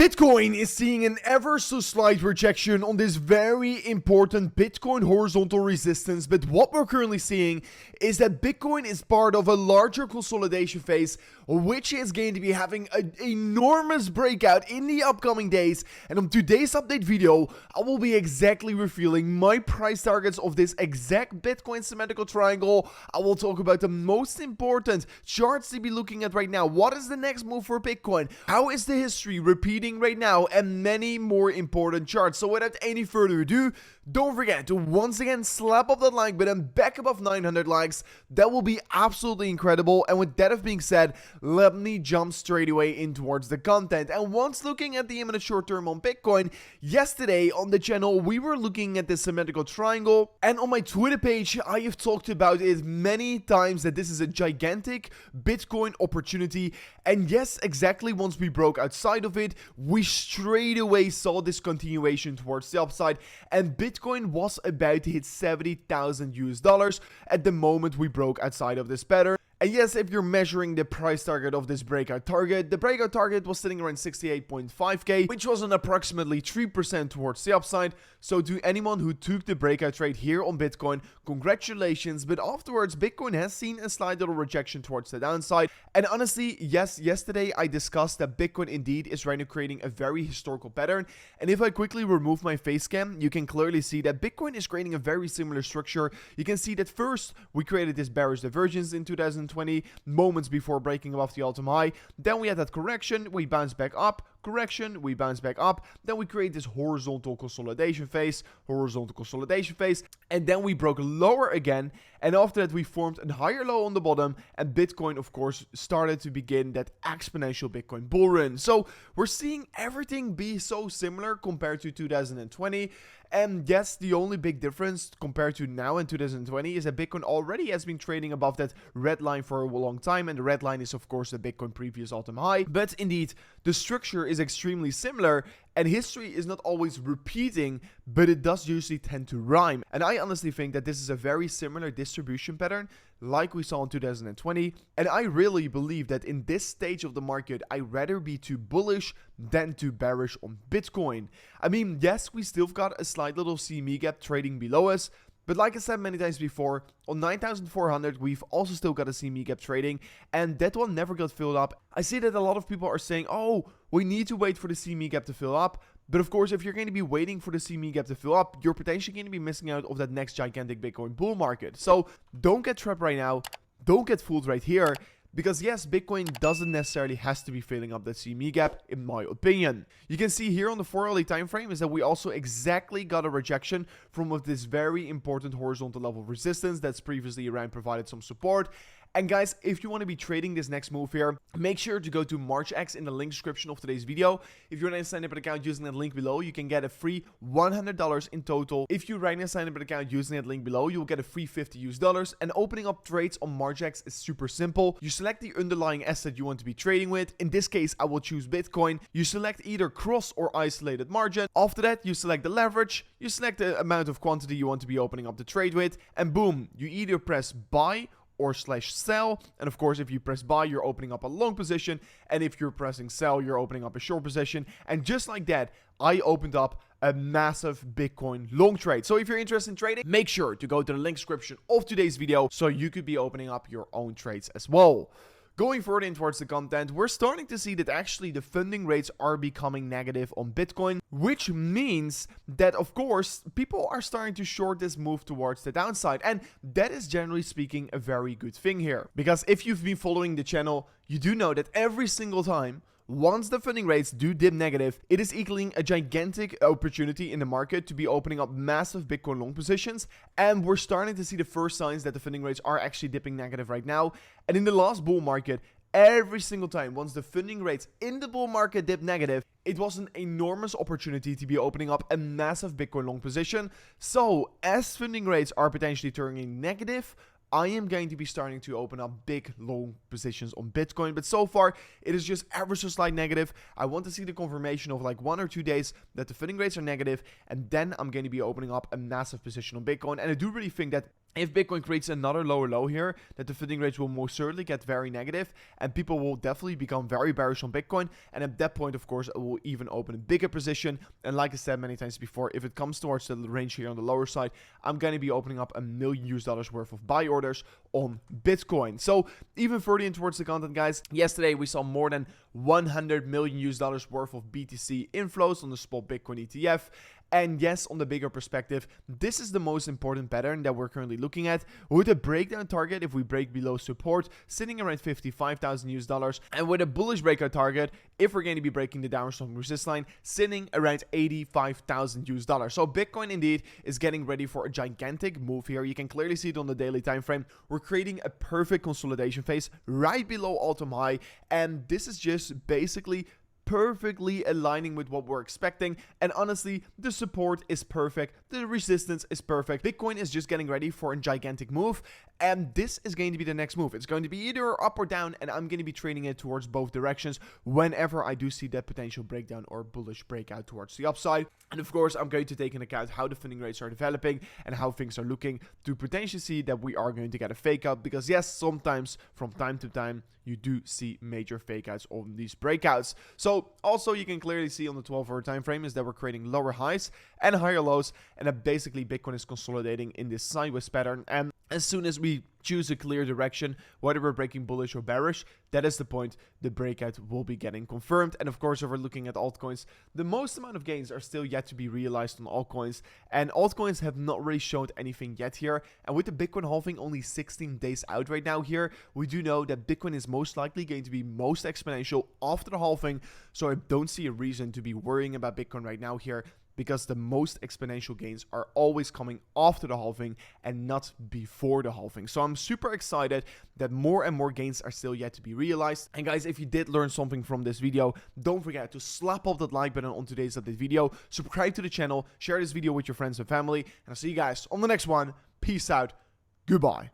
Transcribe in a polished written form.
Bitcoin is seeing an ever so slight rejection on this very important Bitcoin horizontal resistance, but what we're currently seeing is that Bitcoin is part of a larger consolidation phase, which is going to be having an enormous breakout in the upcoming days. And on today's update video, I will be exactly revealing my price targets of this exact Bitcoin symmetrical triangle. I will talk about the most important charts to be looking at right now. What is the next move for Bitcoin? How is the history repeating right now, and many more important charts. So without any further ado, don't forget to once again slap up that like button back above 900 likes. That will be absolutely incredible. And with that being said, let me jump straight away in towards the content. And once looking at the imminent short term on Bitcoin, yesterday on the channel we were looking at this symmetrical triangle, and on my Twitter page I have talked about it many times that this is a gigantic Bitcoin opportunity. And yes, exactly, once we broke outside of it, we straight away saw this continuation towards the upside, and Bitcoin was about to hit $70,000 at the moment we broke outside of this pattern. And yes, if you're measuring the price target of this breakout target, the breakout target was sitting around 68.5k, which was an approximately 3% towards the upside. So to anyone who took the breakout trade here on Bitcoin, congratulations. But afterwards, Bitcoin has seen a slight little rejection towards the downside. And honestly, yes, yesterday I discussed that Bitcoin indeed is right now creating a very historical pattern. And if I quickly remove my face cam, you can clearly see that Bitcoin is creating a very similar structure. You can see that first we created this bearish divergence in 2020, moments before breaking above the all-time high. Then we had that correction, we bounced back up, correction, we bounce back up. Then we create this horizontal consolidation phase, and then we broke lower again. And after that, we formed a higher low on the bottom, and Bitcoin, of course, started to begin that exponential Bitcoin bull run. So we're seeing everything be so similar compared to 2020. And yes, the only big difference compared to now in 2020 is that Bitcoin already has been trading above that red line for a long time. And the red line is, of course, the Bitcoin previous all-time high. But indeed, the structure is extremely similar. And history is not always repeating, but it does usually tend to rhyme. And I honestly think that this is a very similar distribution pattern like we saw in 2020. And I really believe that in this stage of the market, I'd rather be too bullish than too bearish on Bitcoin. I mean, yes, we still got a slight little CME gap trading below us. But like I said many times before, on 9,400, we've also still got a CME gap trading, and that one never got filled up. I see that a lot of people are saying, oh, we need to wait for the CME gap to fill up. But of course, if you're going to be waiting for the CME gap to fill up, you're potentially going to be missing out of that next gigantic Bitcoin bull market. So don't get trapped right now. Don't get fooled right here. Because yes, Bitcoin doesn't necessarily has to be filling up that CME gap, in my opinion. You can see here on the 4-hourly time frame is that we also exactly got a rejection from this very important horizontal level of resistance that's previously around provided some support. And guys, if you want to be trading this next move here, make sure to go to Margex in the link description of today's video. If you're not sign up an account using that link below, you can get a free $100 in total. If you right now sign up an account using that link below, you'll get a free $50. And opening up trades on Margex is super simple. You select the underlying asset you want to be trading with. In this case, I will choose Bitcoin. You select either cross or isolated margin. After that, you select the leverage. You select the amount of quantity you want to be opening up the trade with. And boom, you either press buy or /sell. And of course, if you press buy, you're opening up a long position. And if you're pressing sell, you're opening up a short position. And just like that, I opened up a massive Bitcoin long trade. So if you're interested in trading, make sure to go to the link description of today's video so you could be opening up your own trades as well. Going further in towards the content, we're starting to see that actually the funding rates are becoming negative on Bitcoin, which means that, of course, people are starting to short this move towards the downside. And that is generally speaking a very good thing here. Because if you've been following the channel, you do know that every single time, once the funding rates do dip negative, it is equaling a gigantic opportunity in the market to be opening up massive Bitcoin long positions. And we're starting to see the first signs that the funding rates are actually dipping negative right now. And in the last bull market, every single time, once the funding rates in the bull market dipped negative, it was an enormous opportunity to be opening up a massive Bitcoin long position. So as funding rates are potentially turning negative, I am going to be starting to open up big long positions on Bitcoin, but so far it is just ever so slight negative. I want to see the confirmation of like 1 or 2 days that the funding rates are negative, and then I'm going to be opening up a massive position on Bitcoin. And I do really think that if Bitcoin creates another lower low here, that the funding rates will most certainly get very negative and people will definitely become very bearish on Bitcoin. And at that point, of course, it will even open a bigger position. And like I said many times before, if it comes towards the range here on the lower side, I'm going to be opening up $1 million worth of buy orders on Bitcoin. So even further in towards the content, guys, yesterday we saw more than $100 million worth of BTC inflows on the spot Bitcoin ETF. And yes, on the bigger perspective, this is the most important pattern that we're currently looking at, with a breakdown target if we break below support sitting around $55,000, and with a bullish breakout target if we're going to be breaking the downward sloping resistance line sitting around $85,000. So Bitcoin indeed is getting ready for a gigantic move here. You can clearly see it on the daily time frame. We're creating a perfect consolidation phase right below all-time high, and this is just basically perfectly aligning with what we're expecting. And honestly, the support is perfect, the resistance is perfect. Bitcoin is just getting ready for a gigantic move, and this is going to be the next move. It's going to be either up or down, and I'm going to be trading it towards both directions whenever I do see that potential breakdown or bullish breakout towards the upside. And of course, I'm going to take into account how the funding rates are developing and how things are looking to potentially see that we are going to get a fake out, because yes, sometimes from time to time you do see major fake outs on these breakouts. So also you can clearly see on the 12-hour time frame is that we're creating lower highs and higher lows, and that basically Bitcoin is consolidating in this sideways pattern. And as soon as we choose a clear direction, whether we're breaking bullish or bearish, that is the point the breakout will be getting confirmed. And of course, if we're looking at altcoins, the most amount of gains are still yet to be realized on altcoins, and altcoins have not really shown anything yet here. And with the Bitcoin halving only 16 days out right now here, we do know that Bitcoin is most likely going to be most exponential after the halving. So I don't see a reason to be worrying about Bitcoin right now here, because the most exponential gains are always coming after the halving and not before the halving. So I'm super excited that more and more gains are still yet to be realized. And guys, if you did learn something from this video, don't forget to slap up that like button on today's update video, subscribe to the channel, share this video with your friends and family, and I'll see you guys on the next one. Peace out. Goodbye.